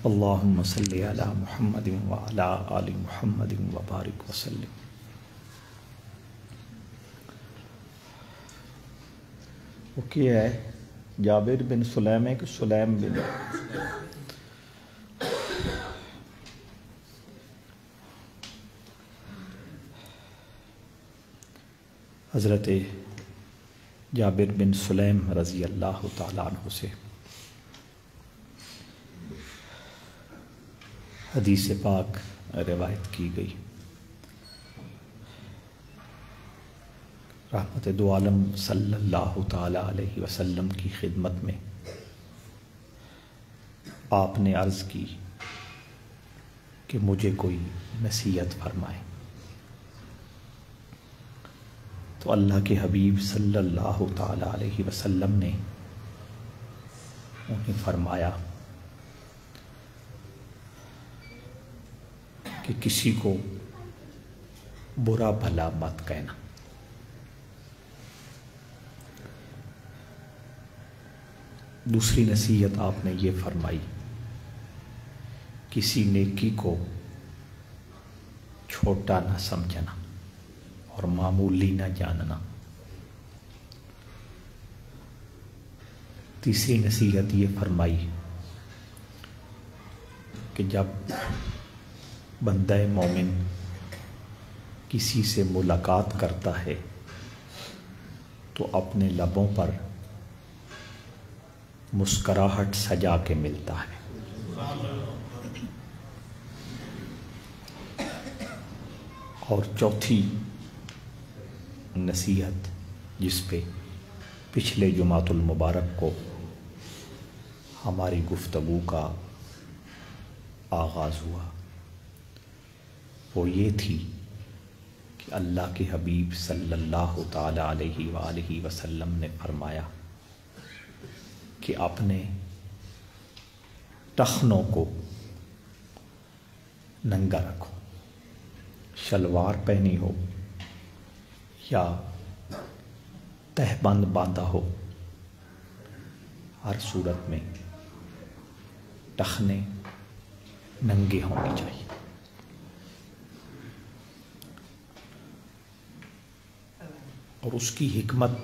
اللہم صلی علی محمد وعلی آل محمد وبارک وسلم۔ وہ کیا ہے؟ جابر بن سلیم ہے کہ سلیم بن؟ حضرت جابر بن سلیم رضی اللہ تعالیٰ عنہ سے حدیث پاک روایت کی گئی۔ رحمت دو عالم صلی اللہ تعالیٰ علیہ وسلم کی خدمت میں آپ نے عرض کی کہ مجھے کوئی نصیحت فرمائے، تو اللہ کے حبیب صلی اللہ تعالیٰ علیہ وسلم نے انہیں فرمایا کہ کسی کو برا بھلا مت کہنا۔ دوسری نصیحت آپ نے یہ فرمائی، کسی نیکی کو چھوٹا نہ سمجھنا اور معمولی نہ جاننا۔ تیسری نصیحت یہ فرمائی کہ جب بندہ مومن کسی سے ملاقات کرتا ہے تو اپنے لبوں پر مسکراہٹ سجا کے ملتا ہے۔ اور چوتھی نصیحت جس پہ پچھلے جمعۃ المبارک کو ہماری گفتگو کا آغاز ہوا، وہ یہ تھی کہ اللہ کے حبیب صلی اللہ تعالی علیہ وآلہ وسلم نے فرمایا کہ اپنے ٹخنوں کو ننگا رکھو، شلوار پہنی ہو یا تہبند باندھا ہو، ہر صورت میں ٹخنے ننگے ہونے چاہیے۔ اور اس کی حکمت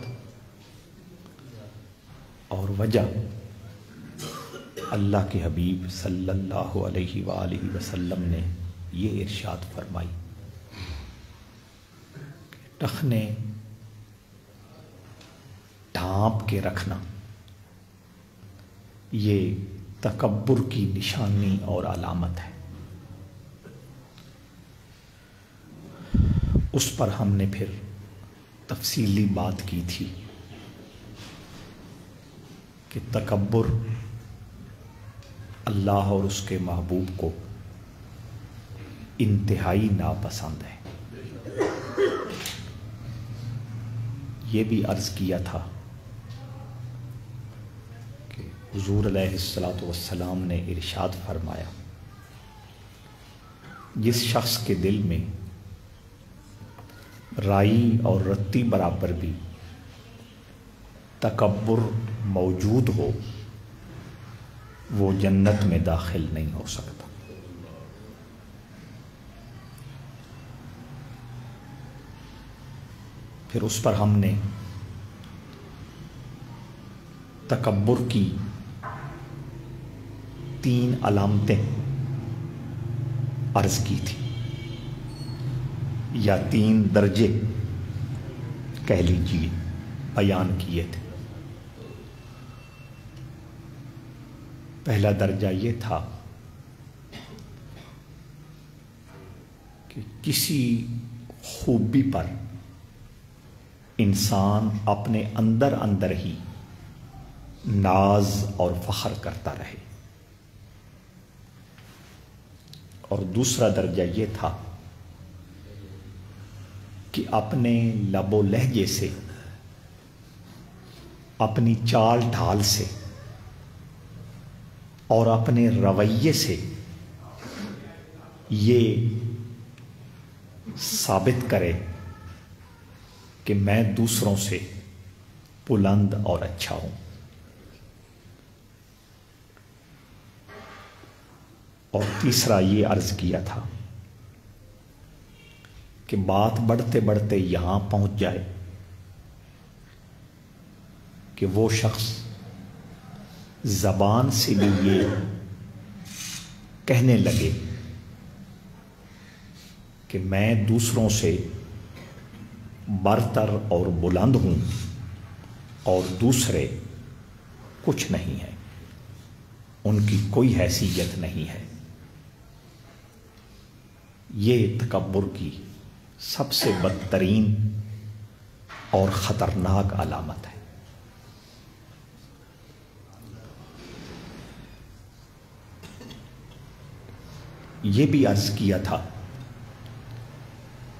اور وجہ اللہ کے حبیب صلی اللہ علیہ وآلہ وسلم نے یہ ارشاد فرمائی کہ ٹخنے ڈھانپ کے رکھنا یہ تکبر کی نشانی اور علامت ہے۔ اس پر ہم نے پھر تفصیلی بات کی تھی کہ تکبر اللہ اور اس کے محبوب کو انتہائی ناپسند ہے۔ یہ بھی عرض کیا تھا کہ حضور علیہ الصلوۃ والسلام نے ارشاد فرمایا، جس شخص کے دل میں رائی اور رتی برابر بھی تکبر موجود ہو وہ جنت میں داخل نہیں ہو سکتا۔ پھر اس پر ہم نے تکبر کی 3 علامتیں عرض کی تھی، یا 3 درجے کہہ لیجیے بیان کیے تھے۔ پہلا درجہ یہ تھا کہ کسی خوبی پر انسان اپنے اندر اندر ہی ناز اور فخر کرتا رہے، اور دوسرا درجہ یہ تھا کہ اپنے لب و لہجے سے، اپنی چال ڈھال سے اور اپنے رویے سے یہ ثابت کرے کہ میں دوسروں سے بلند اور اچھا ہوں۔ اور تیسرا یہ عرض کیا تھا کہ بات بڑھتے بڑھتے یہاں پہنچ جائے کہ وہ شخص زبان سے بھی یہ کہنے لگے کہ میں دوسروں سے برتر اور بلند ہوں اور دوسرے کچھ نہیں ہیں، ان کی کوئی حیثیت نہیں ہے۔ یہ تکبر کی سب سے بدترین اور خطرناک علامت ہے۔ یہ بھی عرض کیا تھا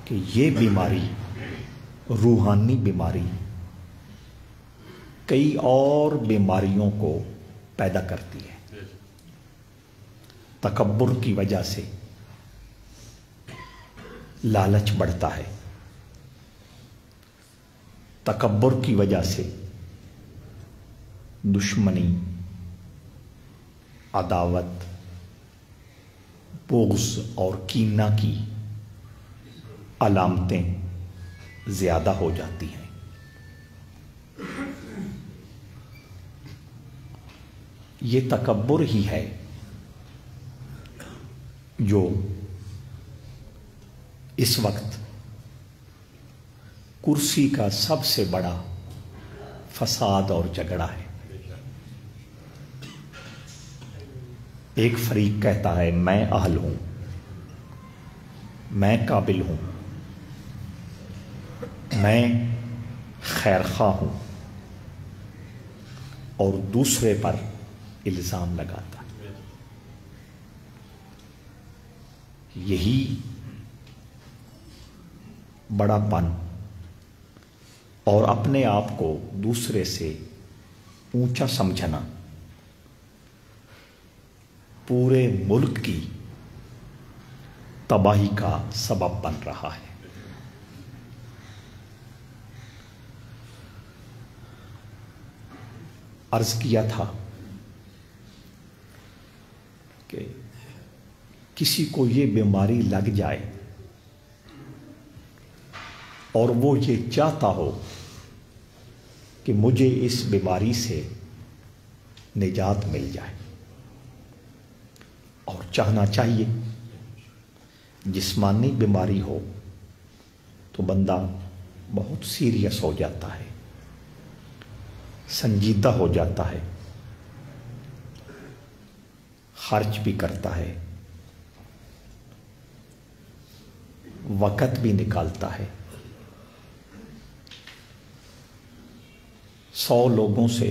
کہ یہ بیماری، روحانی بیماری، کئی اور بیماریوں کو پیدا کرتی ہے۔ تکبر کی وجہ سے لالچ بڑھتا ہے، تکبر کی وجہ سے دشمنی، عداوت، بغض اور کینہ کی علامتیں زیادہ ہو جاتی ہیں۔ یہ تکبر ہی ہے جو اس وقت کرسی کا سب سے بڑا فساد اور جھگڑا ہے۔ ایک فریق کہتا ہے میں اہل ہوں، میں قابل ہوں، میں خیر خواہ ہوں، اور دوسرے پر الزام لگاتا ہے۔ یہی بڑا پن اور اپنے آپ کو دوسرے سے اونچا سمجھنا پورے ملک کی تباہی کا سبب بن رہا ہے۔ عرض کیا تھا کہ کسی کو یہ بیماری لگ جائے اور وہ یہ چاہتا ہو کہ مجھے اس بیماری سے نجات مل جائے، اور چاہنا چاہیے۔ جسمانی بیماری ہو تو بندہ بہت سیریس ہو جاتا ہے، سنجیدہ ہو جاتا ہے، خرچ بھی کرتا ہے، وقت بھی نکالتا ہے، 100 لوگوں سے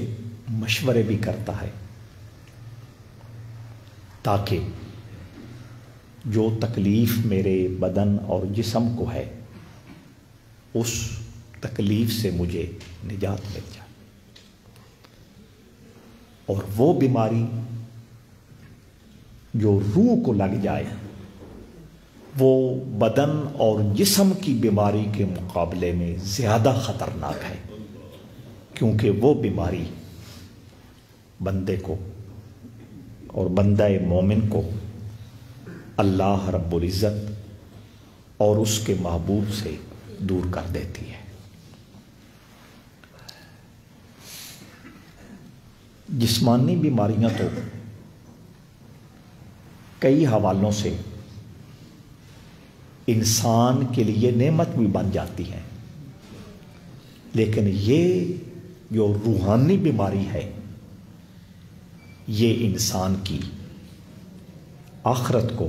مشورے بھی کرتا ہے تاکہ جو تکلیف میرے بدن اور جسم کو ہے اس تکلیف سے مجھے نجات مل جائے۔ اور وہ بیماری جو روح کو لگ جائے وہ بدن اور جسم کی بیماری کے مقابلے میں زیادہ خطرناک ہے، کیونکہ وہ بیماری بندے کو اور بندہ مومن کو اللہ رب العزت اور اس کے محبوب سے دور کر دیتی ہے۔ جسمانی بیماریاں تو کئی حوالوں سے انسان کے لیے نعمت بھی بن جاتی ہیں، لیکن یہ جو روحانی بیماری ہے یہ انسان کی آخرت کو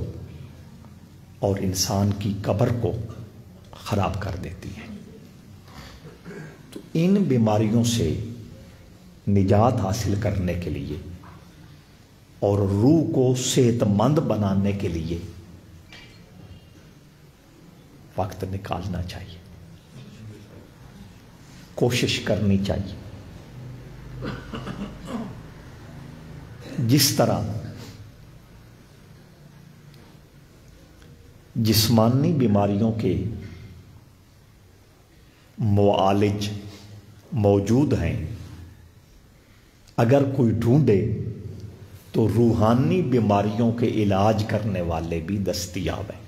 اور انسان کی قبر کو خراب کر دیتی ہے۔ تو ان بیماریوں سے نجات حاصل کرنے کے لیے اور روح کو صحت مند بنانے کے لیے وقت نکالنا چاہیے، کوشش کرنی چاہیے۔ جس طرح جسمانی بیماریوں کے معالج موجود ہیں، اگر کوئی ڈھونڈے تو روحانی بیماریوں کے علاج کرنے والے بھی دستیاب ہیں.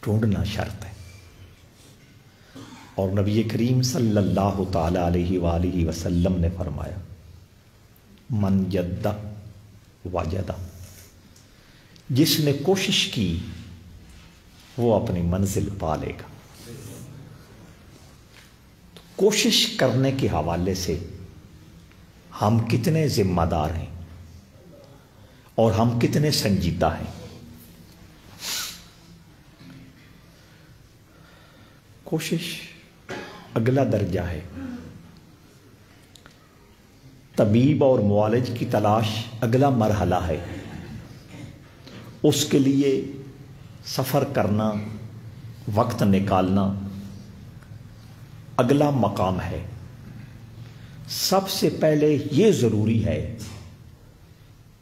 ڈھونڈنا شرط ہے. اور نبی کریم صلی اللہ تعالی علیہ وآلہ وسلم نے فرمایا من جد وجد، جس نے کوشش کی وہ اپنی منزل پا لے گا. تو کوشش کرنے کے حوالے سے ہم کتنے ذمہ دار ہیں اور ہم کتنے سنجیدہ ہیں. کوشش اگلا درجہ ہے، طبیب اور معالج کی تلاش اگلا مرحلہ ہے. اس کے لیے سفر کرنا، وقت نکالنا اگلا مقام ہے. سب سے پہلے یہ ضروری ہے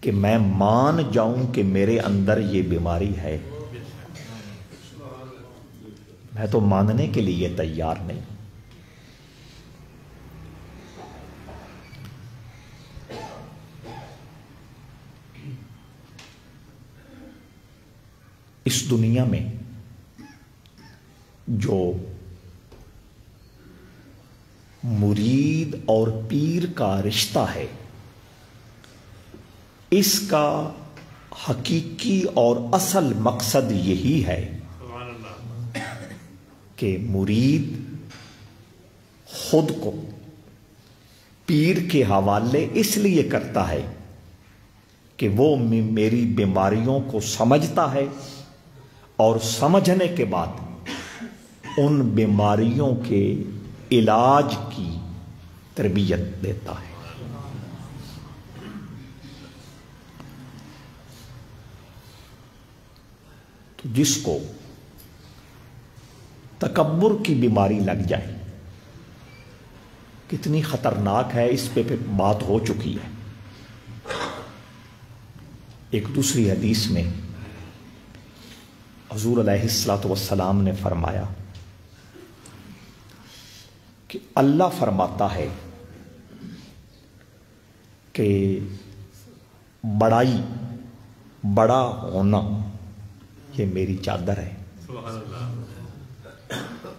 کہ میں مان جاؤں کہ میرے اندر یہ بیماری ہے. میں تو ماننے کے لیے تیار نہیں. اس دنیا میں جو مرید اور پیر کا رشتہ ہے، اس کا حقیقی اور اصل مقصد یہی ہے کہ مرید خود کو پیر کے حوالے اس لیے کرتا ہے کہ وہ میری بیماریوں کو سمجھتا ہے اور سمجھنے کے بعد ان بیماریوں کے علاج کی تربیت دیتا ہے. تو جس کو تکبر کی بیماری لگ جائے، کتنی خطرناک ہے، اس پہ بات ہو چکی ہے. ایک دوسری حدیث میں حضور علیہ الصلوۃ والسلام نے فرمایا کہ اللہ فرماتا ہے کہ بڑائی، بڑا ہونا یہ میری چادر ہے،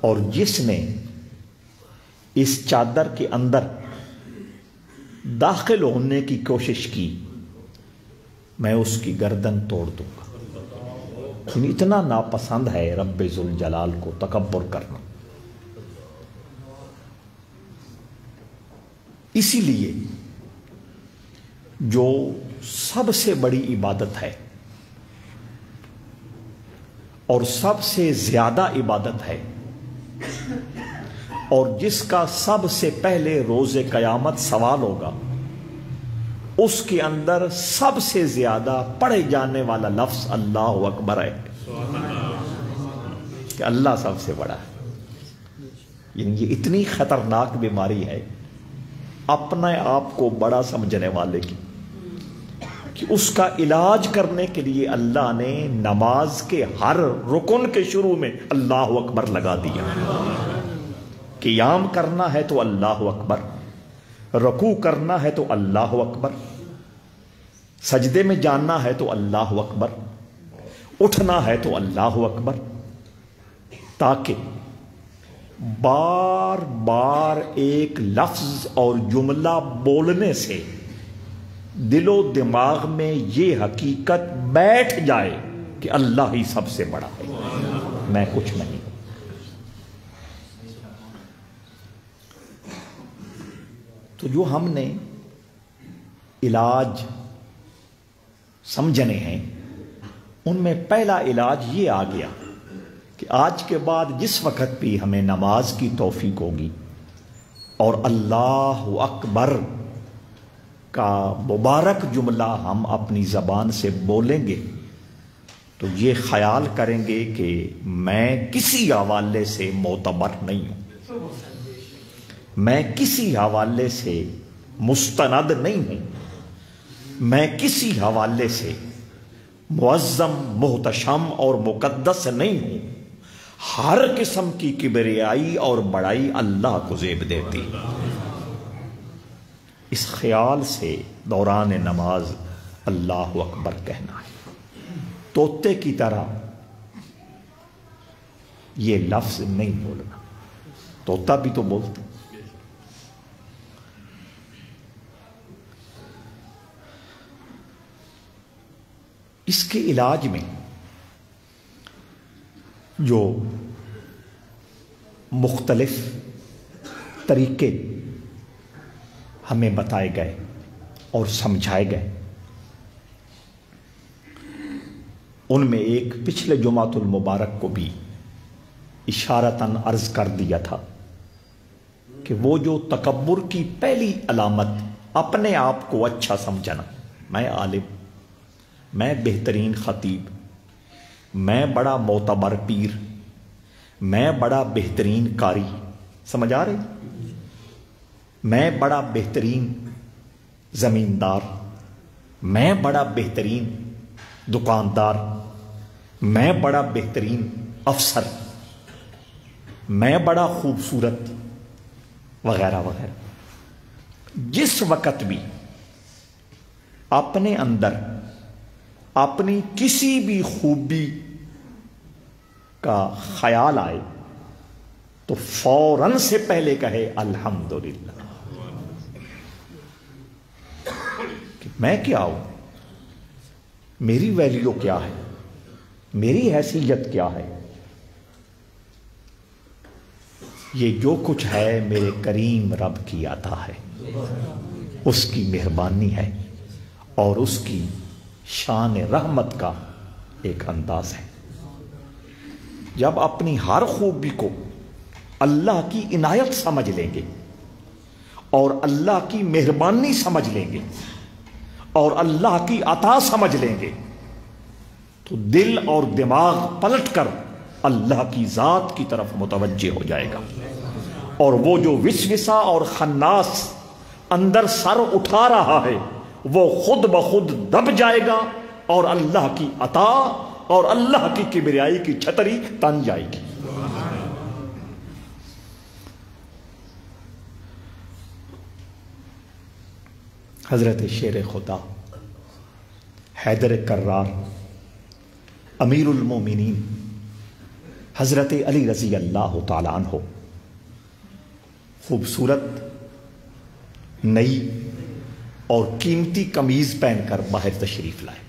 اور جس نے اس چادر کے اندر داخل ہونے کی کوشش کی میں اس کی گردن توڑ دوں گا. اتنا ناپسند ہے رب ذوالجلال کو تکبر کرنا. اسی لیے جو سب سے بڑی عبادت ہے اور سب سے زیادہ عبادت ہے اور جس کا سب سے پہلے روز قیامت سوال ہوگا، اس کے اندر سب سے زیادہ پڑھے جانے والا لفظ اللہ اکبر ہے کہ اللہ سب سے بڑا ہے. یعنی یہ اتنی خطرناک بیماری ہے اپنے آپ کو بڑا سمجھنے والے کی کہ اس کا علاج کرنے کے لیے اللہ نے نماز کے ہر رکن کے شروع میں اللہ اکبر لگا دیا. قیام کرنا ہے تو اللہ اکبر، رکوع کرنا ہے تو اللہ اکبر، سجدے میں جاننا ہے تو اللہ اکبر، اٹھنا ہے تو اللہ اکبر، تاکہ بار بار ایک لفظ اور جملہ بولنے سے دل و دماغ میں یہ حقیقت بیٹھ جائے کہ اللہ ہی سب سے بڑا ہے، میں کچھ نہیں. تو جو ہم نے علاج سمجھنے ہیں ان میں پہلا علاج یہ آ گیا کہ آج کے بعد جس وقت بھی ہمیں نماز کی توفیق ہوگی اور اللہ اکبر کا مبارک جملہ ہم اپنی زبان سے بولیں گے تو یہ خیال کریں گے کہ میں کسی حوالے سے معتبر نہیں ہوں، میں کسی حوالے سے مستند نہیں ہوں، میں کسی حوالے سے معظم، محتشم اور مقدس نہیں ہوں. ہر قسم کی کبریائی اور بڑائی اللہ کو زیب دیتی. اس خیال سے دوران نماز اللہ اکبر کہنا ہے، طوطے کی طرح یہ لفظ نہیں بولنا۔ طوطا بھی تو بولتا۔ اس کے علاج میں جو مختلف طریقے ہمیں بتائے گئے اور سمجھائے گئے، ان میں ایک پچھلے جمعۃ المبارک کو بھی اشارتاً عرض کر دیا تھا کہ وہ جو تکبر کی پہلی علامت اپنے آپ کو اچھا سمجھنا، میں عالم، میں بہترین خطیب، میں بڑا معتبر پیر، میں بڑا بہترین قاری، سمجھ آ رہی؟ میں بڑا بہترین زمیندار، میں بڑا بہترین دکاندار، میں بڑا بہترین افسر، میں بڑا خوبصورت، وغیرہ وغیرہ۔ جس وقت بھی اپنے اندر اپنی کسی بھی خوبی کا خیال آئے تو فوراً سے پہلے کہے الحمدللہ، کہ میں کیا ہوں، میری ویلیو کیا ہے، میری حیثیت کیا ہے، یہ جو کچھ ہے میرے کریم رب کی عطا ہے، اس کی مہربانی ہے اور اس کی شان رحمت کا ایک انداز ہے۔ جب اپنی ہر خوبی کو اللہ کی عنایت سمجھ لیں گے اور اللہ کی مہربانی سمجھ لیں گے اور اللہ کی عطا سمجھ لیں گے تو دل اور دماغ پلٹ کر اللہ کی ذات کی طرف متوجہ ہو جائے گا، اور وہ جو وسوسہ اور خناس اندر سر اٹھا رہا ہے وہ خود بخود دب جائے گا، اور اللہ کی عطا اور اللہ کی کبریائی کی چھتری تن جائے گی۔ حضرت شیر خدا حیدر کرار امیر المومنین حضرت علی رضی اللہ تعالیٰ عنہ خوبصورت نئی اور قیمتی قمیض پہن کر باہر تشریف لائے۔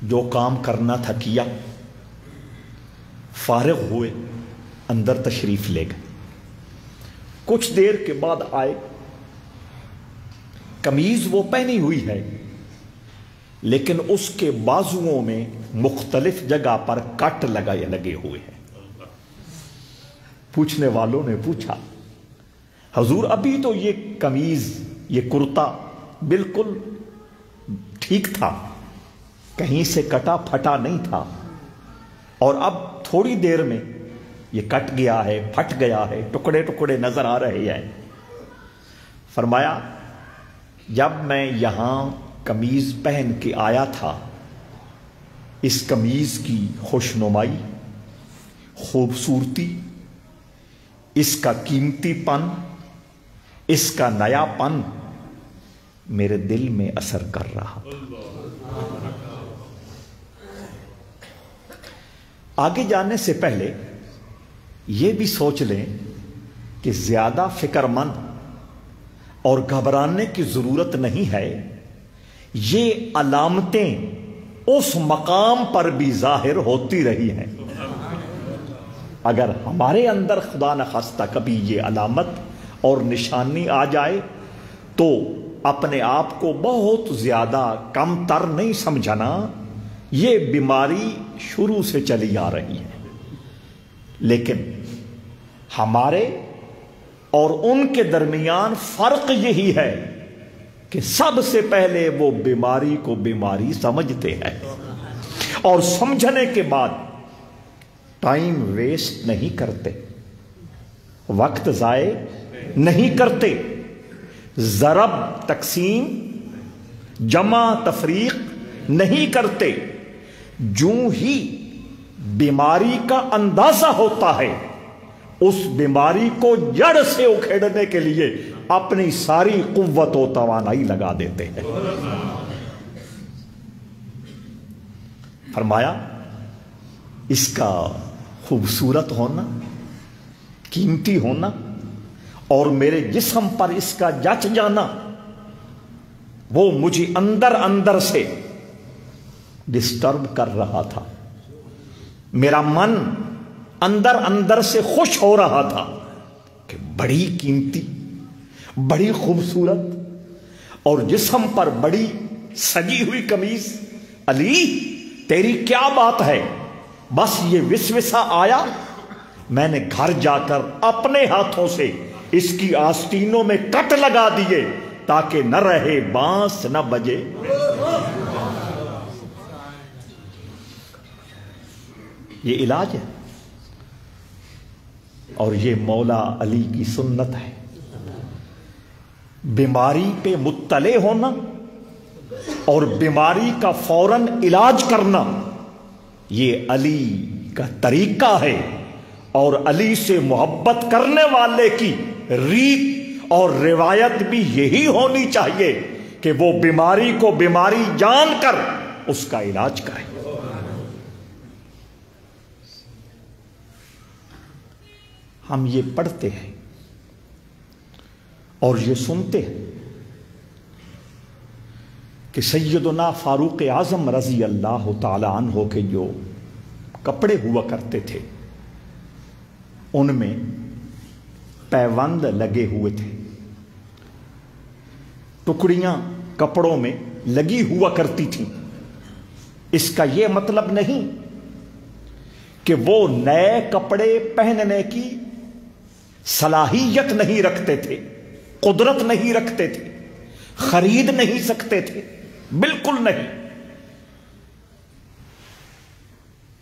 جو کام کرنا تھا کیا، فارغ ہوئے، اندر تشریف لے گئے۔ کچھ دیر کے بعد آئے، قمیض وہ پہنی ہوئی ہے لیکن اس کے بازوؤں میں مختلف جگہ پر کٹ لگے ہوئے ہیں۔ پوچھنے والوں نے پوچھا حضور ابھی تو یہ قمیض، یہ کرتا بالکل ٹھیک تھا، کہیں سے کٹا پھٹا نہیں تھا، اور اب تھوڑی دیر میں یہ کٹ گیا ہے، پھٹ گیا ہے، ٹکڑے ٹکڑے نظر آ رہے ہیں۔ فرمایا جب میں یہاں قمیض پہن کے آیا تھا، اس قمیض کی خوشنمائی، خوبصورتی، اس کا قیمتی پن، اس کا نیا پن میرے دل میں اثر کر رہا تھا۔ آگے جانے سے پہلے یہ بھی سوچ لیں کہ زیادہ فکر مند اور گھبرانے کی ضرورت نہیں ہے، یہ علامتیں اس مقام پر بھی ظاہر ہوتی رہی ہیں۔ اگر ہمارے اندر خدا نخواستہ کبھی یہ علامت اور نشانی آ جائے تو اپنے آپ کو بہت زیادہ کم تر نہیں سمجھنا، یہ بیماری شروع سے چلی آ رہی ہے، لیکن ہمارے اور ان کے درمیان فرق یہی ہے کہ سب سے پہلے وہ بیماری کو بیماری سمجھتے ہیں، اور سمجھنے کے بعد ٹائم ویسٹ نہیں کرتے، وقت ضائع نہیں کرتے، ضرب تقسیم جمع تفریق نہیں کرتے۔ جوں ہی بیماری کا اندازہ ہوتا ہے اس بیماری کو جڑ سے اکھیڑنے کے لیے اپنی ساری قوت و توانائی لگا دیتے ہیں۔ فرمایا اس کا خوبصورت ہونا، قیمتی ہونا اور میرے جسم پر اس کا جچ جانا، وہ مجھے اندر اندر سے ڈسٹرب کر رہا تھا۔ میرا من اندر اندر سے خوش ہو رہا تھا کہ بڑی قیمتی، بڑی خوبصورت اور جسم پر بڑی سجی ہوئی قمیض، علی تیری کیا بات ہے؟ بس یہ وسوسہ آیا، میں نے گھر جا کر اپنے ہاتھوں سے اس کی آستینوں میں کٹ لگا دیے تاکہ نہ رہے بانس نہ بجے۔ یہ علاج ہے اور یہ مولا علی کی سنت ہے۔ بیماری پہ مطلع ہونا اور بیماری کا فوراً علاج کرنا، یہ علی کا طریقہ ہے، اور علی سے محبت کرنے والے کی ریت اور روایت بھی یہی ہونی چاہیے کہ وہ بیماری کو بیماری جان کر اس کا علاج کرے۔ ہم یہ پڑھتے ہیں اور یہ سنتے ہیں کہ سیدنا فاروق اعظم رضی اللہ تعالی عنہ کے جو کپڑے ہوا کرتے تھے ان میں پیوند لگے ہوئے تھے، ٹکڑیاں کپڑوں میں لگی ہوا کرتی تھیں۔ اس کا یہ مطلب نہیں کہ وہ نئے کپڑے پہننے کی صلاحیت نہیں رکھتے تھے، قدرت نہیں رکھتے تھے، خرید نہیں سکتے تھے، بالکل نہیں۔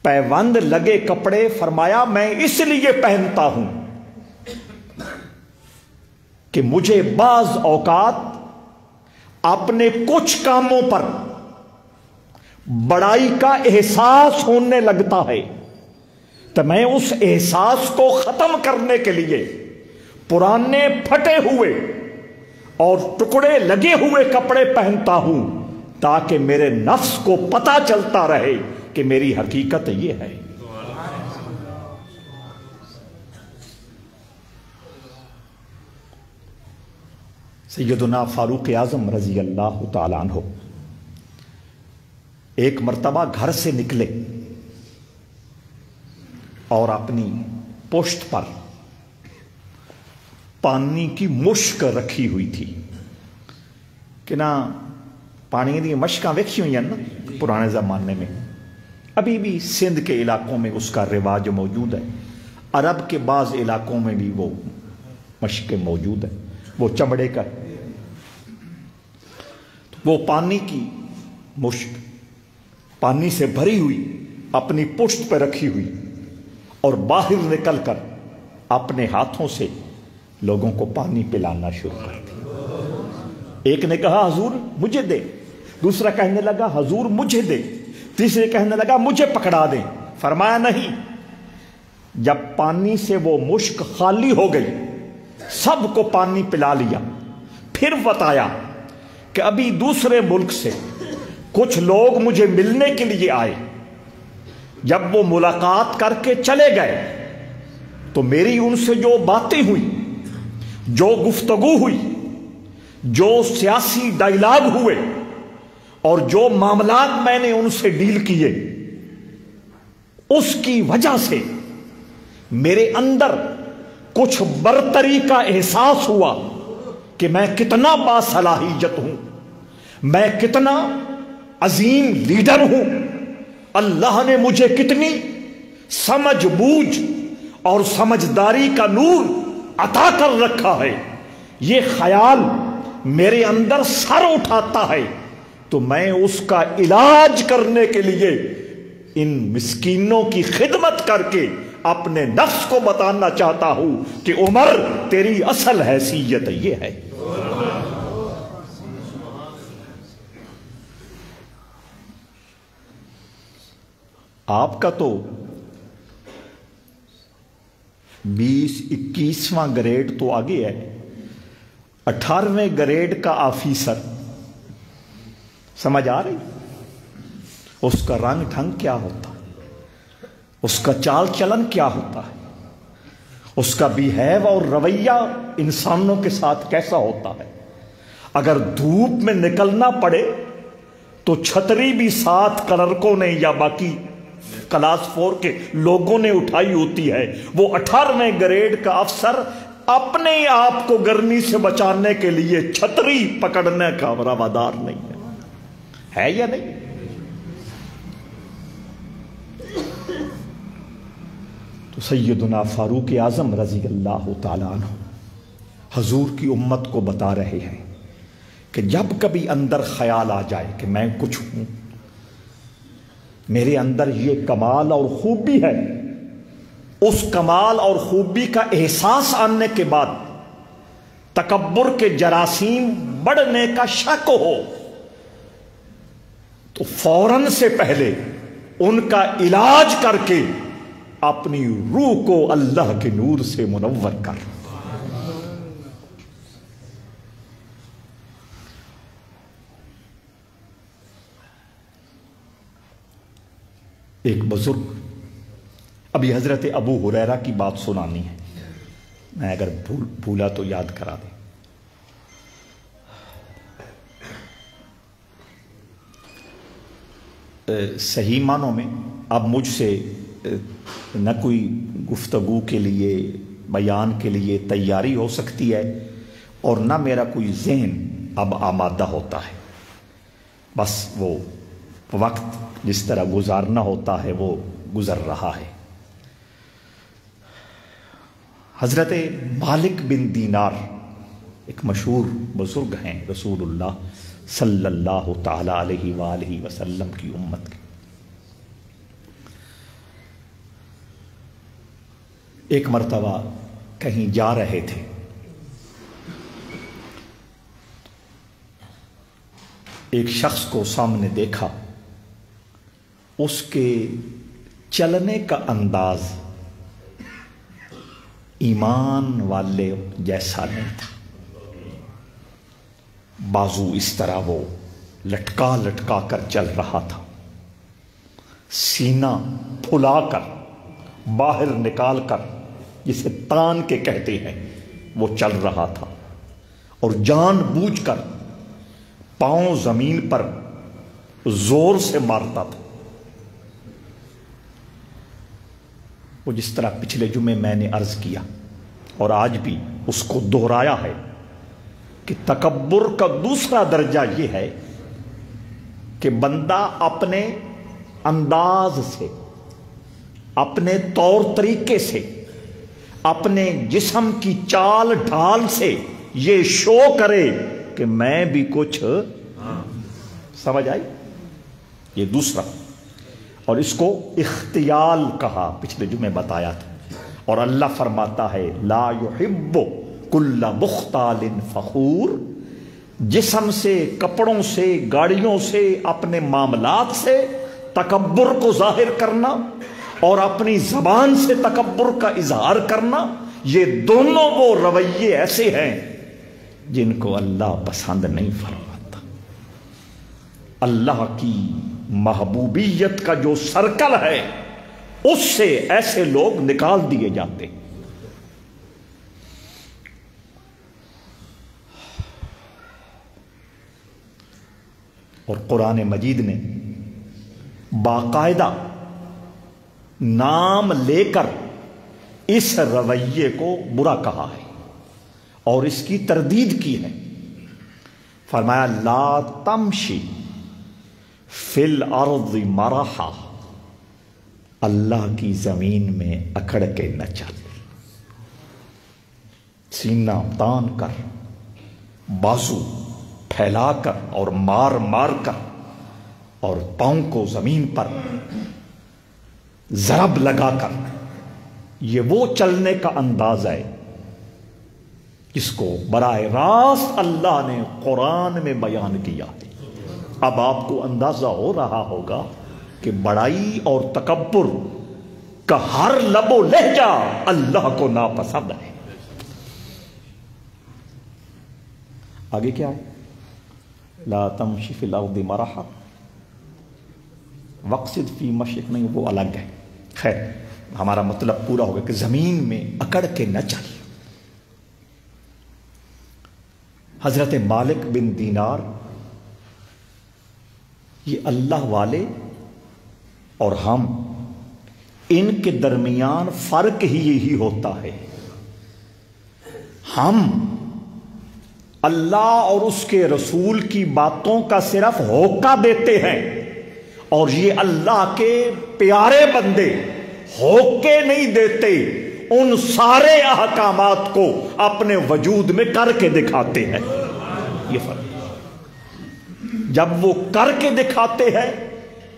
پیوند لگے کپڑے فرمایا میں اس لیے پہنتا ہوں کہ مجھے بعض اوقات اپنے کچھ کاموں پر بڑائی کا احساس ہونے لگتا ہے، تو میں اس احساس کو ختم کرنے کے لیے پرانے پھٹے ہوئے اور ٹکڑے لگے ہوئے کپڑے پہنتا ہوں تاکہ میرے نفس کو پتہ چلتا رہے کہ میری حقیقت یہ ہے۔ سیدنا فاروق اعظم رضی اللہ تعالی عنہ ایک مرتبہ گھر سے نکلے اور اپنی پشت پر پانی کی مشک رکھی ہوئی تھی کہ نہ پانی دی مشکاں ویکھی ہوئی ہیں نا پرانے زمانے میں، ابھی بھی سندھ کے علاقوں میں اس کا رواج موجود ہے، عرب کے بعض علاقوں میں بھی وہ مشکیں موجود ہیں، وہ چمڑے کا ہے۔ وہ پانی کی مشک پانی سے بھری ہوئی اپنی پشت پہ رکھی ہوئی اور باہر نکل کر اپنے ہاتھوں سے لوگوں کو پانی پلانا شروع کر دیا۔ ایک نے کہا حضور مجھے دے، دوسرا کہنے لگا حضور مجھے دے، تیسرے کہنے لگا مجھے پکڑا دیں۔ فرمایا نہیں، جب پانی سے وہ مشک خالی ہو گئی سب کو پانی پلا لیا، پھر بتایا کہ ابھی دوسرے ملک سے کچھ لوگ مجھے ملنے کے لیے آئے، جب وہ ملاقات کر کے چلے گئے تو میری ان سے جو باتیں ہوئی، جو گفتگو ہوئی، جو سیاسی ڈائلاگ ہوئے اور جو معاملات میں نے ان سے ڈیل کیے، اس کی وجہ سے میرے اندر کچھ برتری کا احساس ہوا کہ میں کتنا باصلاحیت ہوں، میں کتنا عظیم لیڈر ہوں، اللہ نے مجھے کتنی سمجھ بوجھ اور سمجھداری کا نور عطا کر رکھا ہے۔ یہ خیال میرے اندر سر اٹھاتا ہے تو میں اس کا علاج کرنے کے لیے ان مسکینوں کی خدمت کر کے اپنے نفس کو بتانا چاہتا ہوں کہ عمر تیری اصل حیثیت یہ ہے۔ آپ کا تو 21واں گریڈ تو آگے ہے، 18ویں گریڈ کا آفیسر، سمجھ آ رہی؟ اس کا رنگ ڈھنگ کیا ہوتا ہے، اس کا چال چلن کیا ہوتا ہے، اس کا بیہیو اور رویہ انسانوں کے ساتھ کیسا ہوتا ہے۔ اگر دھوپ میں نکلنا پڑے تو چھتری بھی 7 کلرکوں نے یا باقی کلاس 4 کے لوگوں نے اٹھائی ہوتی ہے، وہ 18ویں گریڈ کا افسر اپنے آپ کو گرمی سے بچانے کے لیے چھتری پکڑنے کا روادار نہیں ہے یا نہیں؟ تو سیدنا فاروق اعظم رضی اللہ تعالیٰ عنہ حضور کی امت کو بتا رہے ہیں کہ جب کبھی اندر خیال آ جائے کہ میں کچھ ہوں، میرے اندر یہ کمال اور خوبی ہے، اس کمال اور خوبی کا احساس آنے کے بعد تکبر کے جراثیم بڑھنے کا شک ہو تو فوراً سے پہلے ان کا علاج کر کے اپنی روح کو اللہ کے نور سے منور کر۔ ایک بزرگ، ابھی حضرت ابو ہریرہ کی بات سنانی ہے، میں اگر بھولا تو یاد کرا دیں۔ صحیح معنوں میں اب مجھ سے نہ کوئی گفتگو کے لیے بیان کے لیے تیاری ہو سکتی ہے اور نہ میرا کوئی ذہن اب آمادہ ہوتا ہے، بس وہ وقت جس طرح گزارنا ہوتا ہے وہ گزر رہا ہے۔ حضرت مالک بن دینار ایک مشہور بزرگ ہیں رسول اللہ صلی اللہ تعالی علیہ وآلہ وسلم کی امت کے۔ ایک مرتبہ کہیں جا رہے تھے، ایک شخص کو سامنے دیکھا، اس کے چلنے کا انداز ایمان والے جیسا نہیں تھا، بازو اس طرح وہ لٹکا لٹکا کر چل رہا تھا، سینہ پھلا کر باہر نکال کر جسے تان کے کہتے ہیں وہ چل رہا تھا، اور جان بوجھ کر پاؤں زمین پر زور سے مارتا تھا۔ وہ جس طرح پچھلے جمعے میں نے عرض کیا اور آج بھی اس کو دہرایا ہے کہ تکبر کا دوسرا درجہ یہ ہے کہ بندہ اپنے انداز سے، اپنے طور طریقے سے، اپنے جسم کی چال ڈھال سے یہ شو کرے کہ میں بھی کچھ، سمجھ آئی؟ یہ دوسرا، اور اس کو اختیال کہا، پچھلے جمعے بتایا تھا، اور اللہ فرماتا ہے لا یحب کل مختال فخور، جسم سے، کپڑوں سے، گاڑیوں سے، اپنے معاملات سے تکبر کو ظاہر کرنا اور اپنی زبان سے تکبر کا اظہار کرنا، یہ دونوں وہ رویے ایسے ہیں جن کو اللہ پسند نہیں فرماتا۔ اللہ کی محبوبیت کا جو سرکل ہے اس سے ایسے لوگ نکال دیے جاتے۔ اور قرآن مجید نے باقاعدہ نام لے کر اس رویے کو برا کہا ہے اور اس کی تردید کی ہے۔ فرمایا لا تمشی فی الارض مرحا، اللہ کی زمین میں اکڑ کے نہ چل، سینہ تان کر، بازو پھیلا کر اور مار مار کر اور پاؤں کو زمین پر ضرب لگا کر، یہ وہ چلنے کا انداز ہے جس کو براہ راست اللہ نے قرآن میں بیان کیا ہے۔ اب آپ کو اندازہ ہو رہا ہوگا کہ بڑائی اور تکبر کا ہر لب و لہجہ اللہ کو ناپسند ہے۔ آگے کیا ہے؟ لا تمشی فی الارض مرحا، وقصد فی مشیک، نہیں وہ الگ ہے۔ خیر ہمارا مطلب پورا ہوگا کہ زمین میں اکڑ کے نہ چل۔ حضرت مالک بن دینار یہ اللہ والے اور ہم، ان کے درمیان فرق ہی یہی ہوتا ہے، ہم اللہ اور اس کے رسول کی باتوں کا صرف ہوکا دیتے ہیں، اور یہ اللہ کے پیارے بندے ہوکے نہیں دیتے، ان سارے احکامات کو اپنے وجود میں کر کے دکھاتے ہیں۔ یہ فرق، جب وہ کر کے دکھاتے ہیں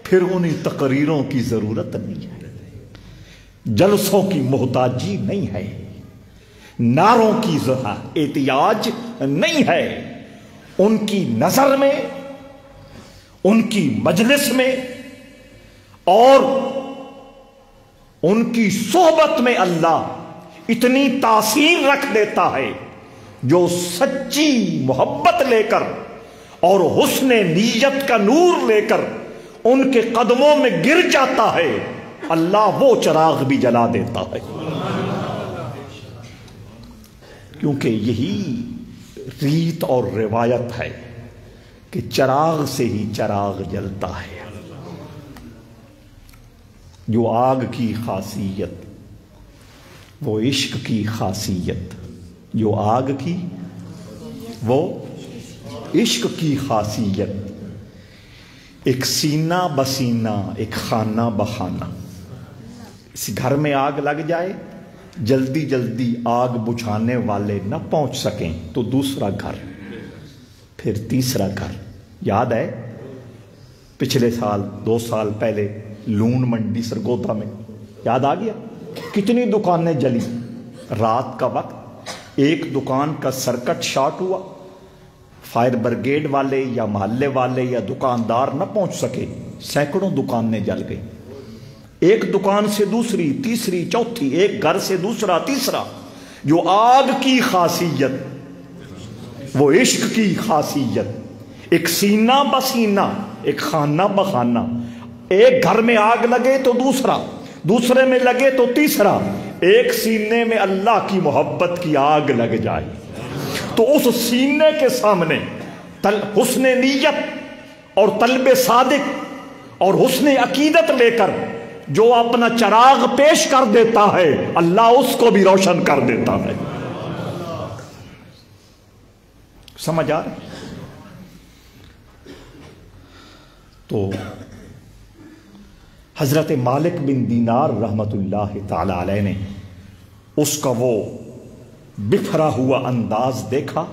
پھر انہیں تقریروں کی ضرورت نہیں ہے، جلسوں کی محتاجی نہیں ہے، نعروں کی احتیاج نہیں ہے۔ ان کی نظر میں، ان کی مجلس میں اور ان کی صحبت میں اللہ اتنی تاثیر رکھ دیتا ہے، جو سچی محبت لے کر اور حسن نیت کا نور لے کر ان کے قدموں میں گر جاتا ہے، اللہ وہ چراغ بھی جلا دیتا ہے۔ کیونکہ یہی ریت اور روایت ہے کہ چراغ سے ہی چراغ جلتا ہے۔ جو آگ کی خاصیت وہ عشق کی خاصیت، جو آگ کی وہ عشق کی خاصیت، ایک سینہ بسینہ، ایک خانہ بخانہ۔ اس گھر میں آگ لگ جائے، جلدی جلدی آگ بجھانے والے نہ پہنچ سکیں تو دوسرا گھر، پھر تیسرا گھر۔ یاد ہے پچھلے سال 2 سال پہلے لون منڈی سرگودا میں، یاد آ گیا کتنی دکانیں جلی رات کا وقت۔ ایک دکان کا سرکٹ شارٹ ہوا، فائر بریگیڈ والے یا محلے والے یا دکاندار نہ پہنچ سکے، سینکڑوں دکانیں جل گئی، ایک دکان سے دوسری، تیسری، چوتھی، ایک گھر سے دوسرا، تیسرا۔ جو آگ کی خاصیت وہ عشق کی خاصیت، ایک سینہ بسینہ، ایک خانہ بخانہ۔ ایک گھر میں آگ لگے تو دوسرا، دوسرے میں لگے تو تیسرا، ایک سینے میں اللہ کی محبت کی آگ لگ جائے تو اس سینے کے سامنے حسن نیت اور طلب صادق اور حسن عقیدت لے کر جو اپنا چراغ پیش کر دیتا ہے، اللہ اس کو بھی روشن کر دیتا ہے۔ سمجھ آ رہا؟ تو حضرت مالک بن دینار رحمت اللہ تعالی علیہ نے اس کا وہ بکھرا ہوا انداز دیکھا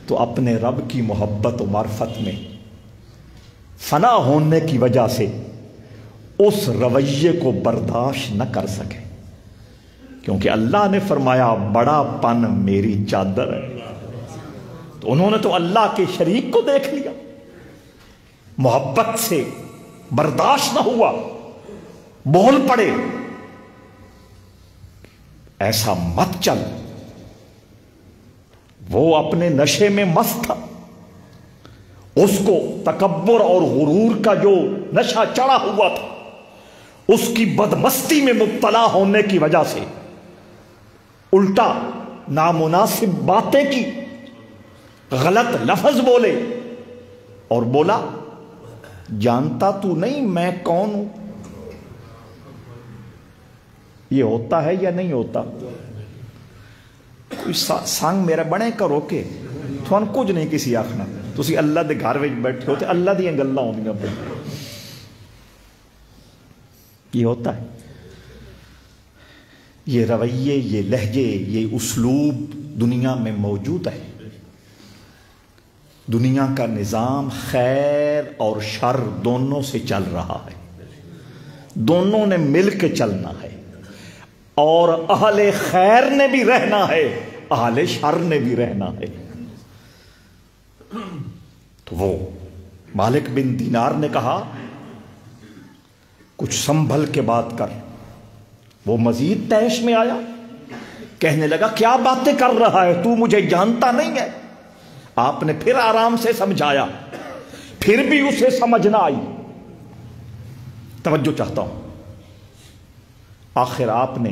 تو اپنے رب کی محبت و معرفت میں فنا ہونے کی وجہ سے اس رویے کو برداشت نہ کر سکے، کیونکہ اللہ نے فرمایا بڑا پن میری چادر ہے۔ تو انہوں نے تو اللہ کے شریک کو دیکھ لیا، محبت سے برداشت نہ ہوا، بول پڑے ایسا مت چل۔ وہ اپنے نشے میں مست تھا، اس کو تکبر اور غرور کا جو نشہ چڑھا ہوا تھا، اس کی بدمستی میں مبتلا ہونے کی وجہ سے الٹا نامناسب باتیں کی، غلط لفظ بولے اور بولا جانتا تو نہیں میں کون ہوں؟ یہ ہوتا ہے یا نہیں ہوتا؟ کوئی سنگ میرا بنے کرو کہ تھوان کچھ نہیں کسی آخنا، تسی اللہ دے گھر وچ بیٹھے ہوتے اللہ دیاں گلاں ہوندیاں پہ، یہ ہوتا ہے۔ یہ رویے، یہ لہجے، یہ اسلوب دنیا میں موجود ہے۔ دنیا کا نظام خیر اور شر دونوں سے چل رہا ہے، دونوں نے مل کے چلنا ہے، اور اہل خیر نے بھی رہنا ہے، اہل شر نے بھی رہنا ہے۔ تو وہ مالک بن دینار نے کہا کچھ سنبھل کے بات کر، وہ مزید طیش میں آیا، کہنے لگا کیا باتیں کر رہا ہے تو، مجھے جانتا نہیں ہے۔ آپ نے پھر آرام سے سمجھایا، پھر بھی اسے سمجھ نہ آئی۔ توجہ چاہتا ہوں، آخر آپ نے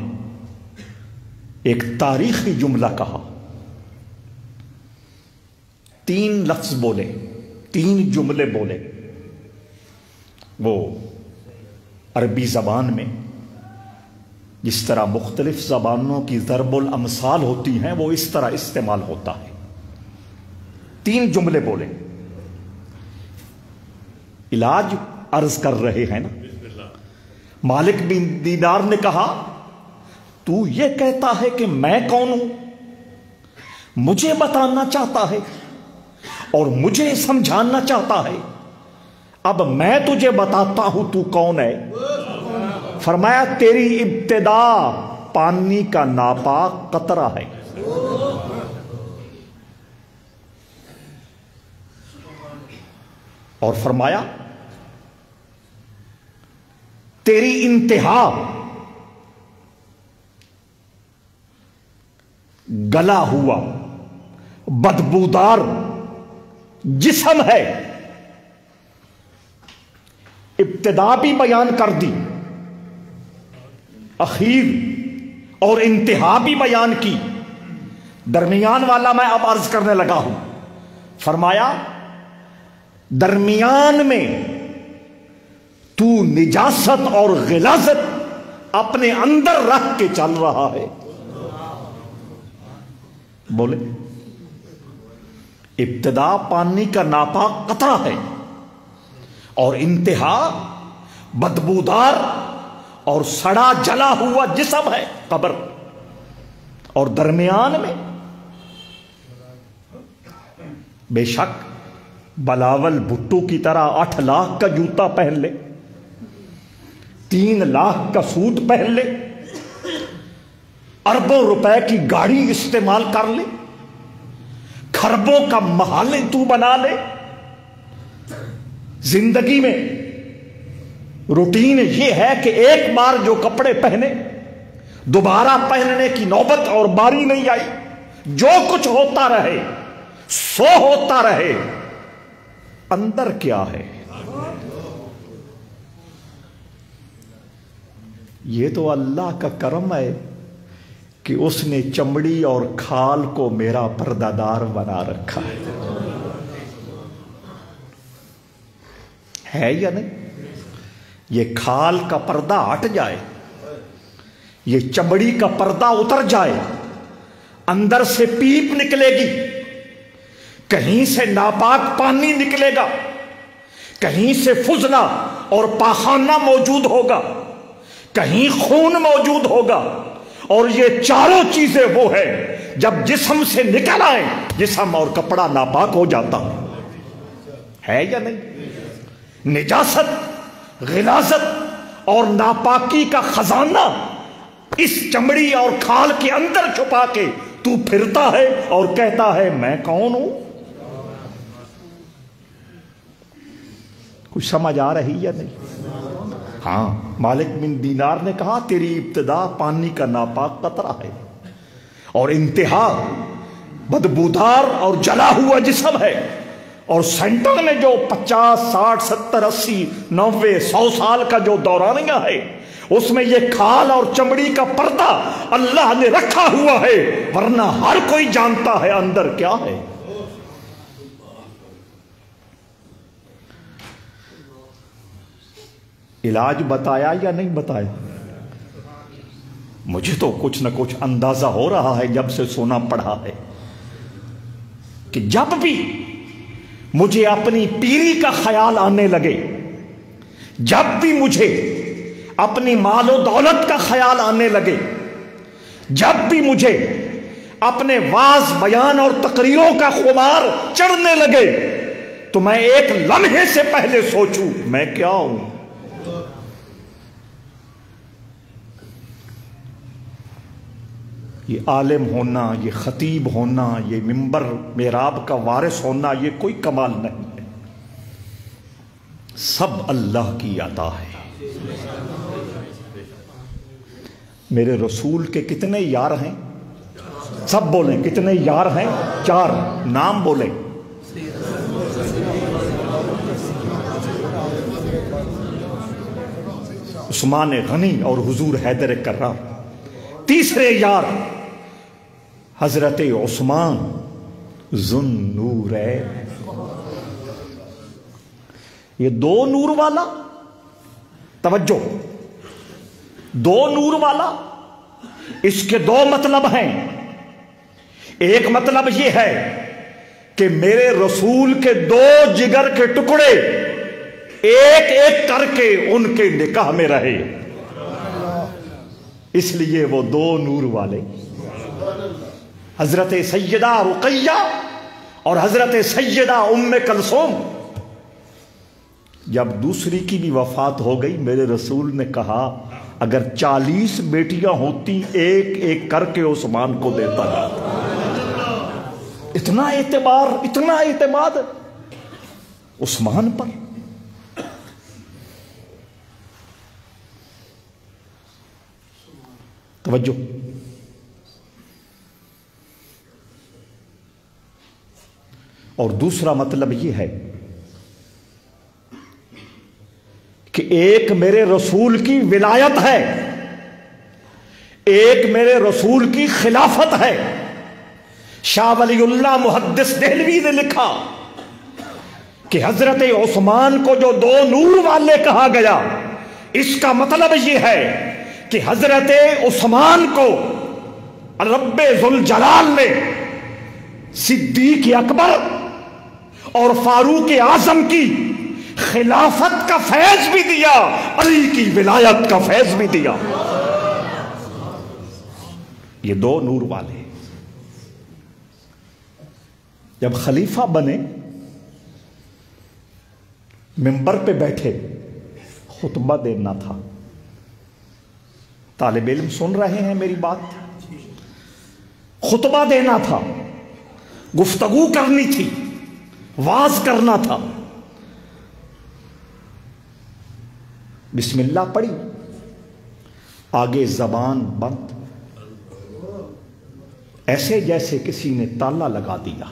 ایک تاریخی جملہ کہا، 3 لفظ بولے، 3 جملے بولے۔ وہ عربی زبان میں جس طرح مختلف زبانوں کی ضرب الامثال ہوتی ہیں وہ اس طرح استعمال ہوتا ہے۔ 3 جملے بولے، علاج عرض کر رہے ہیں نا۔ مالک بن دینار نے کہا تو یہ کہتا ہے کہ میں کون ہوں، مجھے بتانا چاہتا ہے اور مجھے سمجھانا چاہتا ہے، اب میں تجھے بتاتا ہوں تو کون ہے۔ فرمایا تیری ابتدا پانی کا ناپاک قطرہ ہے، اور فرمایا تیری انتہا گلا ہوا بدبودار جسم ہے۔ ابتدا بھی بیان کر دی، اخیر اور انتہا بھی بیان کی، درمیان والا میں اب عرض کرنے لگا ہوں۔ فرمایا درمیان میں تو نجاست اور غلاظت اپنے اندر رکھ کے چل رہا ہے۔ بولے ابتدا پانی کا ناپاک قطرہ ہے اور انتہا بدبودار اور سڑا جلا ہوا جسم ہے، قبر، اور درمیان میں بے شک بلاول بھٹو کی طرح 8 لاکھ کا جوتا پہن لے، 3 لاکھ کا سوٹ پہن لے، اربوں روپے کی گاڑی استعمال کر لے، کھربوں کا محل تو بنا لے، زندگی میں روٹین یہ ہے کہ ایک بار جو کپڑے پہنے دوبارہ پہننے کی نوبت اور باری نہیں آئی، جو کچھ ہوتا رہے سو ہوتا رہے، اندر کیا ہے؟ یہ تو اللہ کا کرم ہے کہ اس نے چمڑی اور کھال کو میرا پردہ دار بنا رکھا ہے یا نہیں؟ یہ کھال کا پردہ ہٹ جائے، یہ چمڑی کا پردہ اتر جائے، اندر سے پیپ نکلے گی، کہیں سے ناپاک پانی نکلے گا، کہیں سے فضلہ اور پاخانہ موجود ہوگا، کہیں خون موجود ہوگا، اور یہ چاروں چیزیں وہ ہے جب جسم سے نکل آئے جسم اور کپڑا ناپاک ہو جاتا ہے یا نہیں؟ نجاست، غلاظت اور ناپاکی کا خزانہ اس چمڑی اور کھال کے اندر چھپا کے تو پھرتا ہے اور کہتا ہے میں کون ہوں۔ کچھ سمجھ آ رہی یا نہیں؟ ہاں، مالک بن دینار نے کہا تیری ابتدا پانی کا ناپاک قطرہ ہے اور انتہا بدبودار اور جلا ہوا جسم ہے، اور سینٹر میں جو 50 60 70 80 90 100 سال کا جو دورانیہ ہے اس میں یہ کھال اور چمڑی کا پردہ اللہ نے رکھا ہوا ہے، ورنہ ہر کوئی جانتا ہے اندر کیا ہے۔ علاج بتایا یا نہیں بتایا؟ مجھے تو کچھ نہ کچھ اندازہ ہو رہا ہے جب سے سونا پڑھا ہے کہ جب بھی مجھے اپنی پیری کا خیال آنے لگے، جب بھی مجھے اپنی مال و دولت کا خیال آنے لگے، جب بھی مجھے اپنے واعظ بیان اور تقریروں کا خمار چڑھنے لگے، تو میں ایک لمحے سے پہلے سوچوں میں کیا ہوں۔ یہ عالم ہونا، یہ خطیب ہونا، یہ منبر محراب کا وارث ہونا، یہ کوئی کمال نہیں ہے، سب اللہ کی عطا ہے۔ میرے رسول کے کتنے یار ہیں؟ سب بولیں کتنے یار ہیں؟ 4 نام بولیں۔ عثمان غنی اور حضور حیدر کرار۔ تیسرے یار حضرت عثمان ذن نورین۔ یہ 2 نور والا، توجہ، 2 نور والا، اس کے 2 مطلب ہیں۔ ایک مطلب یہ ہے کہ میرے رسول کے 2 جگر کے ٹکڑے ایک ایک کر کے ان کے نکاح میں رہے، اس لیے وہ 2 نور والے، حضرت سیدہ رقیہ اور حضرت سیدہ ام کلثوم۔ جب دوسری کی بھی وفات ہو گئی، میرے رسول نے کہا اگر 40 بیٹیاں ہوتی ایک ایک کر کے عثمان کو دیتا جاتا۔ اتنا اعتبار، اتنا اعتماد عثمان پر۔ توجہ، اور دوسرا مطلب یہ ہے کہ ایک میرے رسول کی ولایت ہے، ایک میرے رسول کی خلافت ہے۔ شاہ ولی اللہ محدث دہلوی نے لکھا کہ حضرت عثمان کو جو 2 نور والے کہا گیا، اس کا مطلب یہ ہے کہ حضرت عثمان کو رب ذوالجلال نے صدیق اکبر اور فاروق اعظم کی خلافت کا فیض بھی دیا، علی کی ولایت کا فیض بھی دیا۔ یہ 2 نور والے جب خلیفہ بنے، منبر پہ بیٹھے، خطبہ دینا تھا۔ طالب علم سن رہے ہیں میری بات؟ خطبہ دینا تھا، گفتگو کرنی تھی، واز کرنا تھا۔ بسم اللہ پڑھی، آگے زبان بند، ایسے جیسے کسی نے تالا لگا دیا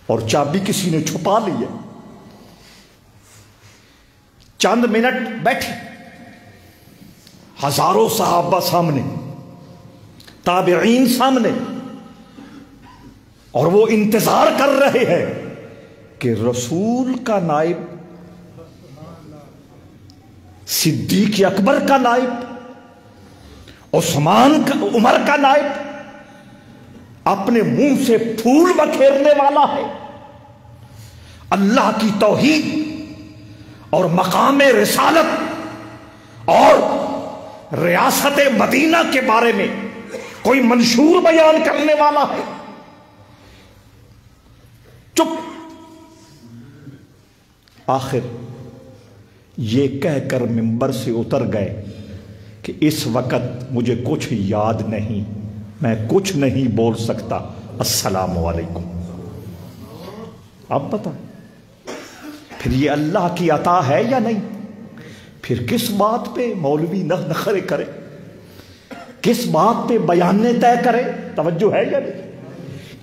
اور چابی کسی نے چھپا لی ہے۔ چند منٹ بیٹھے، ہزاروں صحابہ سامنے، تابعین سامنے، اور وہ انتظار کر رہے ہیں کہ رسول کا نائب، صدیق اکبر کا نائب، عثمان کا، عمر کا نائب اپنے منہ سے پھول بکھیرنے والا ہے، اللہ کی توحید اور مقام رسالت اور ریاست مدینہ کے بارے میں کوئی منشور بیان کرنے والا ہے۔ چپ۔ آخر یہ کہہ کر منبر سے اتر گئے کہ اس وقت مجھے کچھ یاد نہیں، میں کچھ نہیں بول سکتا، السلام علیکم۔ اب بتائیں پھر یہ اللہ کی عطا ہے یا نہیں؟ پھر کس بات پہ مولوی نخرے کرے، کس بات پہ بیانے طے کرے؟ توجہ ہے یا نہیں؟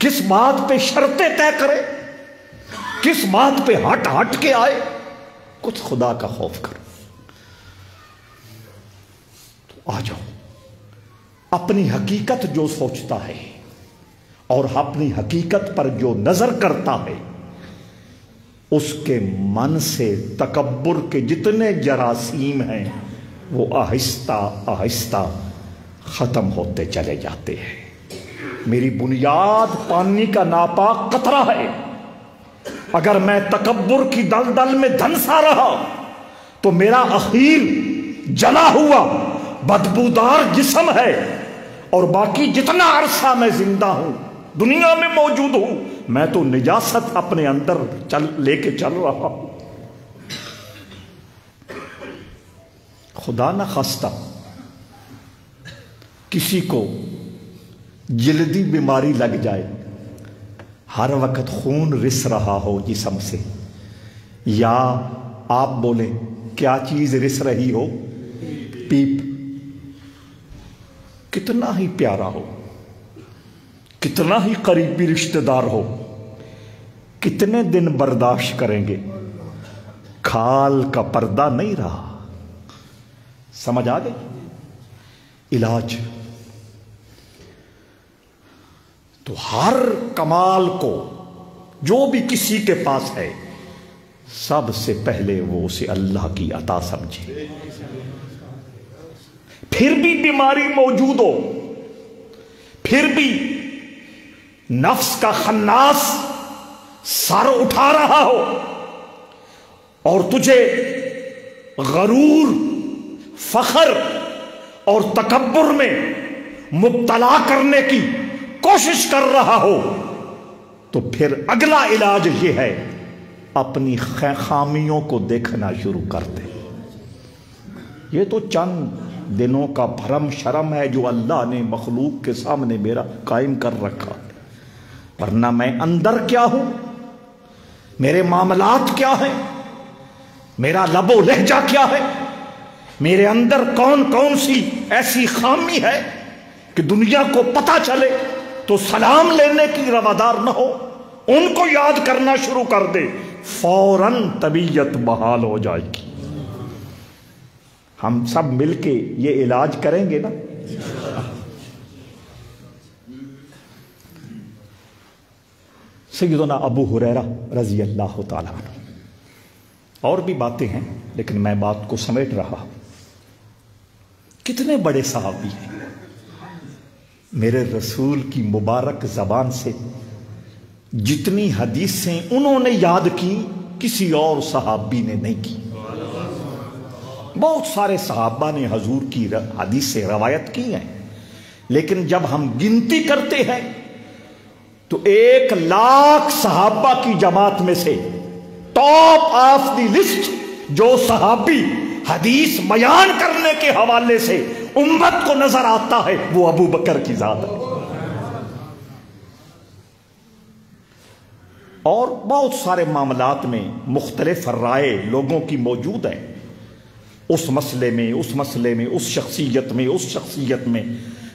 کس بات پہ شرطیں طے کرے، کس بات پہ ہٹ ہٹ کے آئے؟ کچھ خدا کا خوف کرو۔ تو آ جاؤ، اپنی حقیقت جو سوچتا ہے اور اپنی حقیقت پر جو نظر کرتا ہے، اس کے من سے تکبر کے جتنے جراثیم ہیں وہ آہستہ آہستہ ختم ہوتے چلے جاتے ہیں۔ میری بنیاد پانی کا ناپاک قطرہ ہے، اگر میں تکبر کی دلدل میں دھنسا رہا تو میرا اخیر جلا ہوا بدبودار جسم ہے، اور باقی جتنا عرصہ میں زندہ ہوں، دنیا میں موجود ہوں، میں تو نجاست اپنے اندر لے کے چل رہا ہوں۔ خدا نہ خواستہ کسی کو جلدی بیماری لگ جائے، ہر وقت خون رس رہا ہو جسم سے، یا آپ بولیں کیا چیز رس رہی ہو؟ پیپ، کتنا ہی پیارا ہو، کتنا ہی قریبی رشتہ دار ہو، کتنے دن برداشت کریں گے، کھال کا پردہ نہیں رہا۔ سمجھ آ گئی؟ علاج تو ہر کمال کو جو بھی کسی کے پاس ہے، سب سے پہلے وہ اسے اللہ کی عطا سمجھے۔ پھر بھی بیماری موجود ہو، پھر بھی نفس کا خناس سر اٹھا رہا ہو اور تجھے غرور، فخر اور تکبر میں مبتلا کرنے کی کوشش کر رہا ہو، تو پھر اگلا علاج یہ ہے، اپنی خامیوں کو دیکھنا شروع کر دے۔ یہ تو چند دنوں کا بھرم شرم ہے جو اللہ نے مخلوق کے سامنے میرا قائم کر رکھا، ورنہ میں اندر کیا ہوں، میرے معاملات کیا ہیں، میرا لب و لہجہ کیا ہے، میرے اندر کون کون سی ایسی خامی ہے کہ دنیا کو پتہ چلے تو سلام لینے کی روادار نہ ہو، ان کو یاد کرنا شروع کر دے، فوراً طبیعت بحال ہو جائے گی۔ ہم سب مل کے یہ علاج کریں گے نا؟ سیدنا ابو ہریرہ رضی اللہ تعالیٰ عنہ، اور بھی باتیں ہیں لیکن میں بات کو سمیٹ رہا ہوں۔ کتنے بڑے صحابی ہیں، میرے رسول کی مبارک زبان سے جتنی حدیثیں انہوں نے یاد کی کسی اور صحابی نے نہیں کی۔ بہت سارے صحابہ نے حضور کی حدیثیں روایت کی ہیں، لیکن جب ہم گنتی کرتے ہیں تو 1,00,000 صحابہ کی جماعت میں سے ٹاپ آف دی لسٹ جو صحابی حدیث بیان کرنے کے حوالے سے امت کو نظر آتا ہے وہ ابو بکر کی ذات ہے۔ اور بہت سارے معاملات میں مختلف رائے لوگوں کی موجود ہیں، اس مسئلے میں، اس مسئلے میں، اس شخصیت میں، اس شخصیت میں،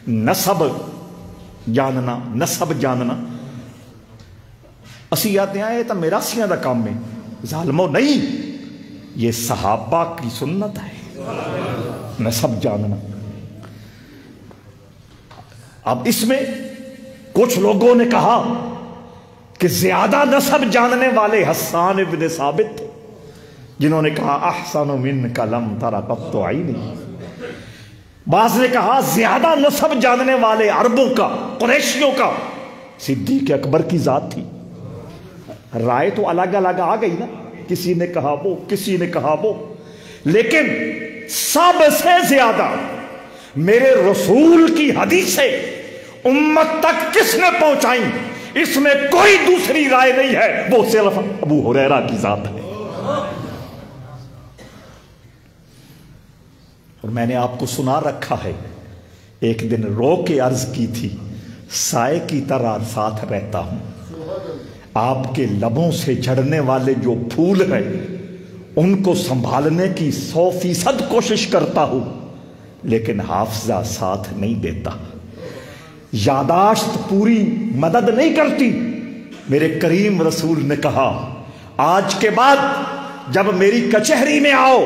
نسب جاننا اسی آتے آئے تو میراسیاں دا کام میں ظالمو نہیں، یہ صحابہ کی سنت ہے نسب جاننا۔ اب اس میں کچھ لوگوں نے کہا کہ زیادہ نسب جاننے والے حسان ابن ثابت تھے، جنہوں نے کہا احسن منک لم تر قط عینی۔ بعض نے کہا زیادہ نسب جاننے والے عربوں کا، قریشیوں کا صدیق اکبر کی ذات تھی۔ رائے تو الگ الگ آ گئی نا، کسی نے کہا وہ، کسی نے کہا وہ، لیکن سب سے زیادہ میرے رسول کی حدیثیں امت تک کس نے پہنچائیں، اس میں کوئی دوسری رائے نہیں ہے، وہ صرف ابو ہریرہ کی ذات ہے۔ اور میں نے آپ کو سنا رکھا ہے، ایک دن رو کے عرض کی تھی، سائے کی طرح ساتھ رہتا ہوں، آپ کے لبوں سے جھڑنے والے جو پھول ہیں ان کو سنبھالنے کی 100% کوشش کرتا ہوں، لیکن حافظہ ساتھ نہیں دیتا، یاداشت پوری مدد نہیں کرتی۔ میرے کریم رسول نے کہا آج کے بعد جب میری کچہری میں آؤ،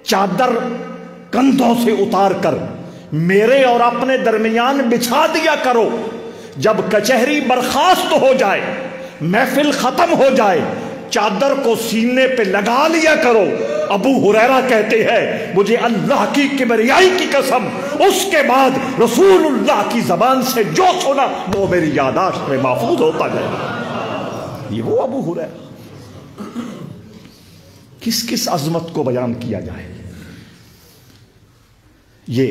چادر کندھوں سے اتار کر میرے اور اپنے درمیان بچھا دیا کرو، جب کچہری برخاست ہو جائے، محفل ختم ہو جائے، چادر کو سینے پہ لگا لیا کرو۔ ابو ہریرہ کہتے ہیں مجھے اللہ کی کبریائی کی قسم، اس کے بعد رسول اللہ کی زبان سے جو سنا وہ میری یاداشت میں محفوظ ہوتا گیا۔ یہ وہ ابو ہریرہ، کس کس عظمت کو بیان کیا جائے۔ یہ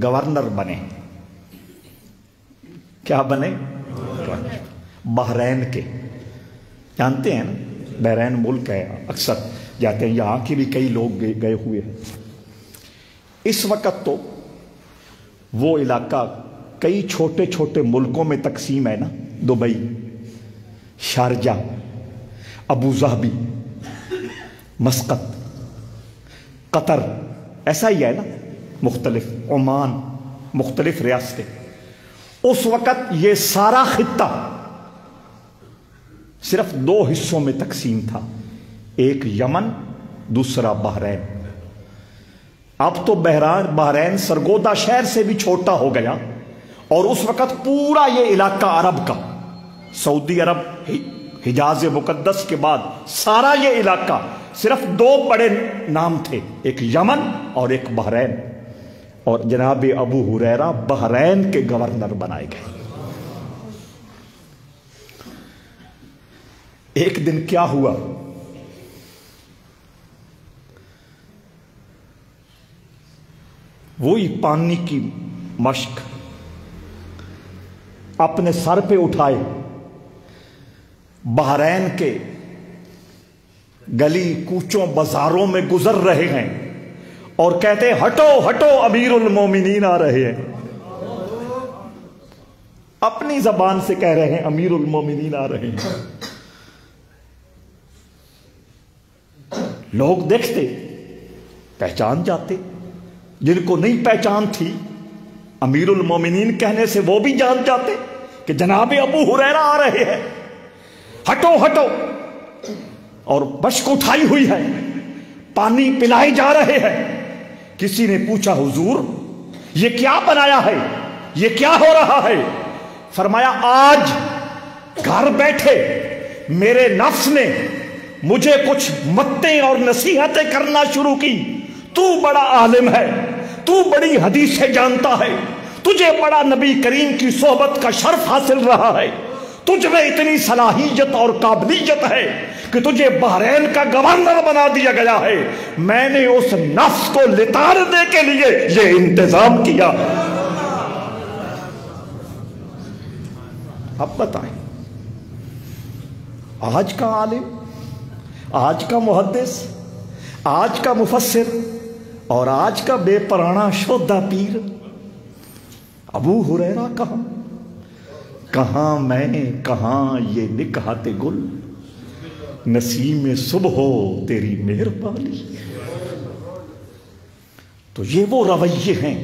گورنر بنے، کیا بنے؟ بحرین کے، جانتے ہیں بحرین ملک ہے، اکثر جاتے ہیں، یہاں کے بھی کئی لوگ گئے ہوئے ہیں۔ اس وقت تو وہ علاقہ کئی چھوٹے چھوٹے ملکوں میں تقسیم ہے نا، Dubai, Sharjah, Abu Dhabi, Muscat, Qatar, ایسا ہی ہے نا، مختلف، عمان، مختلف ریاستیں. اس وقت یہ سارا خطہ صرف 2 حصوں میں تقسیم تھا، ایک یمن، دوسرا بحرین. اب تو بحرین سرگودا شہر سے بھی چھوٹا ہو گیا، اور اس وقت پورا یہ علاقہ عرب کا، سعودی عرب، حجاز مقدس کے بعد سارا یہ علاقہ، صرف 2 بڑے نام تھے، ایک یمن اور ایک بحرین. اور جناب ابو ہریرہ بحرین کے گورنر بنائے گئے. ایک دن کیا ہوا، وہی پانی کی مشک اپنے سر پہ اٹھائے، بحرین کے گلی کوچوں بازاروں میں گزر رہے ہیں اور کہتے ہٹو ہٹو امیر المومنین آ رہے ہیں. اپنی زبان سے کہہ رہے ہیں امیر المومنین آ رہے ہیں. لوگ دیکھتے، پہچان جاتے. جن کو نہیں پہچان تھی امیر المومنین کہنے سے وہ بھی جان جاتے کہ جناب ابو ہریرہ آ رہے ہیں. ہٹو ہٹو، اور مشک اٹھائی ہوئی ہے، پانی پلائے جا رہے ہیں. کسی نے پوچھا حضور یہ کیا بنایا ہے، یہ کیا ہو رہا ہے؟ فرمایا آج گھر بیٹھے میرے نفس نے مجھے کچھ متیں اور نصیحتیں کرنا شروع کی. تو بڑا عالم ہے، تو بڑی حدیثیں جانتا ہے، تجھے بڑا نبی کریم کی صحبت کا شرف حاصل رہا ہے، تجھ میں اتنی صلاحیت اور قابلیت ہے کہ تجھے بحرین کا گورنر بنا دیا گیا ہے. میں نے اس نفس کو لتاڑنے کے لیے یہ انتظام کیا. اب بتائیں، آج کا عالم، آج کا محدث، آج کا مفسر اور آج کا بے پرانا شودہ پیر ابو ہریرہ کہاں؟ کہاں میں، کہاں یہ نکہت گل، نسیم صبح ہو تیری مہربانی. تو یہ وہ رویے ہیں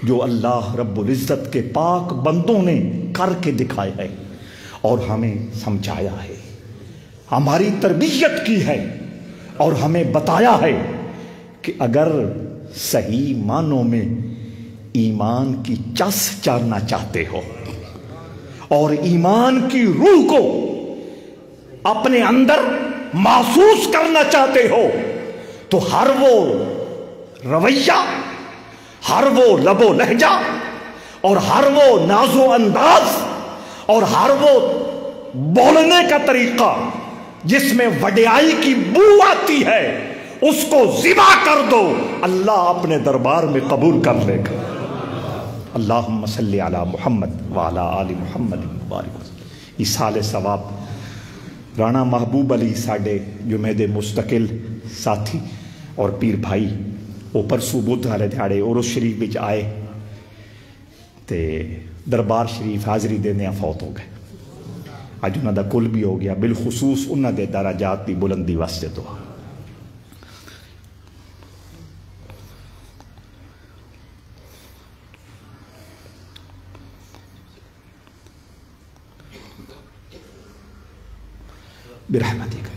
جو اللہ رب العزت کے پاک بندوں نے کر کے دکھایا ہے اور ہمیں سمجھایا ہے، ہماری تربیت کی ہے اور ہمیں بتایا ہے کہ اگر صحیح معنوں میں ایمان کی چس چارنا چاہتے ہو اور ایمان کی روح کو اپنے اندر محسوس کرنا چاہتے ہو تو ہر وہ رویہ، ہر وہ لب و لہجہ اور ہر وہ ناز و انداز اور ہر وہ بولنے کا طریقہ جس میں وڈیائی کی بو آتی ہے اس کو ذبح کر دو، اللہ اپنے دربار میں قبول کر لے گا. اللہم صلی علی محمد وعلی آل محمد وبارک وسلم. ایصال ثواب رانا محبوب علی ساڈے جمعے دے مستقل ساتھی اور پیر بھائی وہ پرسوں بدھ والے دھیاڑے عرس شریف وچ آئے تے دربار شریف حاضری دینے فوت ہو گئے. اج انہاں دا کل بھی ہو گیا. بالخصوص انہاں دے درجات دی بلندی واسطے دعا. برحمتک